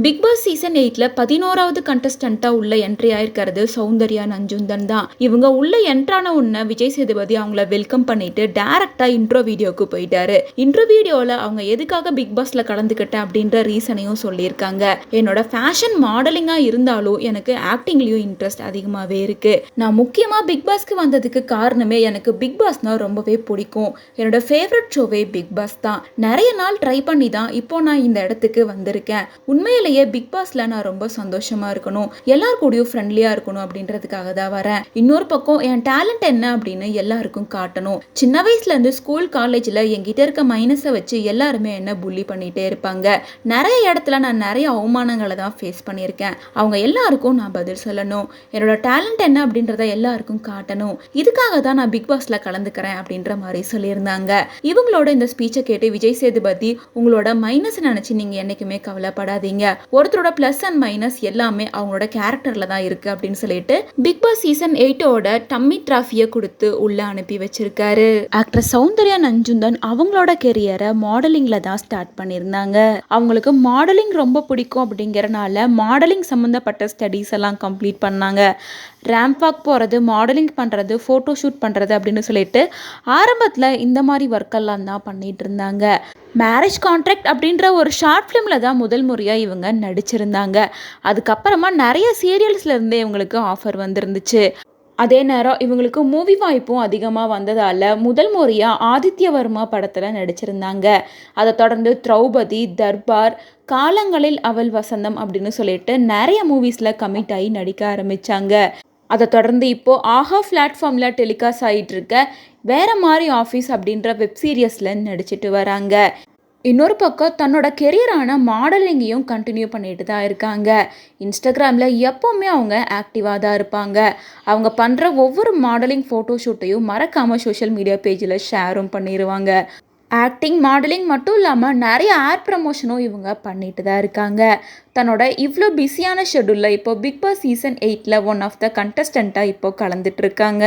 Big Boss season 8ல 11வது கண்டஸ்டண்டா உள்ள entry ஆயிருக்கிறது Soundarya நஞ்சுந்தன் தான். இவங்க உள்ள என்ட்ரான உடனே விஜய் சேதுபதி அவங்கள வெல்கம் பண்ணிட்டு டைரக்டா இன்ட்ரோ வீடியோக்கு போயிட்டாரு. இன்ட்ரோ வீடியோல அவங்க எதுக்காக பிக் பாஸ்ல கலந்துக்கிட்டேன் அப்படின்ற ரீசனையும் சொல்லியிருக்காங்க. என்னோட ஃபேஷன் மாடலிங்கா இருந்தாலும் எனக்கு ஆக்டிங்லயும் இன்ட்ரெஸ்ட் அதிகமாவே இருக்கு. நான் முக்கியமா பிக் பாஸ்க்கு வந்ததுக்கு காரணமே எனக்கு பிக் பாஸ்னா ரொம்பவே பிடிக்கும். என்னோட ஃபேவரட் ஷோவே பிக் பாஸ் தான். நிறைய நாள் ட்ரை பண்ணி தான் இப்போ நான் இந்த இடத்துக்கு வந்திருக்கேன். உண்மையிலேயே பிக் பாஸ்ல நான் ரொம்ப சந்தோஷமா இருக்கணும், எல்லார் கூடயும் ஃப்ரெண்ட்லியா இருக்கணும் அப்படின்றதுக்காக தான் வரேன். இன்னொரு பக்கம் என் டேலண்ட் என்ன அப்படின்னு எல்லாருக்கும் காட்டணும். சின்ன வயசுல இருந்து ஸ்கூல் காலேஜ்ல என்கிட்ட இருக்க மைனஸை வச்சு எல்லாருமே என்ன புள்ளி பண்ணிட்டே இருப்பாங்க. நிறைய இடத்துல நான் நிறைய அவமானங்களை தான் ஃபேஸ் பண்ணியிருக்கேன். அவங்க எல்லாருக்கும் நான் பதில் சொல்லணும். என்னோட டேலண்ட் என்ன அப்படின்றத எல்லாருக்கும் காட்டணும். இதுக்காக தான் நான் பிக் பாஸ்ல கலந்துக்கிறேன் அப்படின்ற மாதிரி சொல்லியிருந்தாங்க. இவங்களோட இந்த ஸ்பீச்சை கேட்டு விஜய் சேதுபதி, உங்களோட மைனஸ் நினைச்சு நீங்க என்னைக்குமே கவலைப்படாதீங்க, ஒருத்தரோட பிளஸ் அண்ட் மைனஸ் எல்லாமே அவங்களோட கேரக்டர்ல தான் இருக்கு அப்படின்னு சொல்லிட்டு பிக் பாஸ் சீசன் 8ஓட டம்மி டிராஃபியை கொடுத்து உள்ள அனுப்பி வச்சிருக்காரு. ஆக்டர் சௌந்தர்யா நஞ்சுந்தன் அவங்களோட கெரியரை மாடலிங்ல தான் ஸ்டார்ட் பண்ணியிருந்தாங்க. அவங்களுக்கு மாடலிங் ரொம்ப பிடிக்கும் அப்படிங்கறனால மாடலிங் சம்பந்தப்பட்ட ஸ்டடீஸ் எல்லாம் கம்ப்ளீட் பண்ணாங்க. ரேம்ப் வாக் போகிறது, மாடலிங் பண்ணுறது, ஃபோட்டோ ஷூட் பண்ணுறது அப்படின்னு சொல்லிட்டு ஆரம்பத்தில் இந்த மாதிரி ஒர்க்கெல்லாம் தான் பண்ணிட்டு இருந்தாங்க. மேரேஜ் கான்ட்ராக்ட் அப்படின்ற ஒரு ஷார்ட் ஃபிலிமில் தான் முதல் முறையாக இவங்க நடிச்சிருந்தாங்க. அதுக்கப்புறமா நிறைய சீரியல்ஸ்லேருந்தே இவங்களுக்கு ஆஃபர் வந்துருந்துச்சு. அதே நேரம் இவங்களுக்கு மூவி வாய்ப்பும் அதிகமாக வந்ததால் முதல் முறையாக ஆதித்யவர்மா படத்தில் நடிச்சிருந்தாங்க. அதை தொடர்ந்து திரௌபதி, தர்பார், காலங்களில் அவள் வசந்தம் அப்படின்னு சொல்லிட்டு நிறைய மூவிஸில் கமிட் ஆகி நடிக்க ஆரம்பித்தாங்க. அதை தொடர்ந்து இப்போது ஆஹா பிளாட்ஃபார்மில் டெலிகாஸ்ட் ஆகிட்டு இருக்க வேற மாதிரி ஆஃபீஸ் அப்படின்ற வெப் சீரியஸில் நடிச்சிட்டு வராங்க. இன்னொரு பக்கம் தன்னோட கெரியரான மாடலிங்கையும் கண்டினியூ பண்ணிட்டு தான் இருக்காங்க. இன்ஸ்டாகிராமில் எப்போவுமே அவங்க ஆக்டிவாக தான் இருப்பாங்க. அவங்க பண்ணுற ஒவ்வொரு மாடலிங் ஃபோட்டோ ஷூட்டையும் மறக்காமல் சோஷியல் மீடியா பேஜில் ஷேரும் பண்ணிடுவாங்க. ஆக்டிங், மாடலிங் மட்டும் இல்லாமல் நிறைய ஆட் ப்ரமோஷனும் இவங்க பண்ணிட்டு தான் இருக்காங்க. தன்னோட இவ்வளோ பிஸியான ஷெட்யூலில் இப்போ பிக் பாஸ் சீசன் 8ல் ஒன் ஆஃப் த கண்டஸ்டண்ட்டாக இப்போ கலந்துட்டு இருக்காங்க.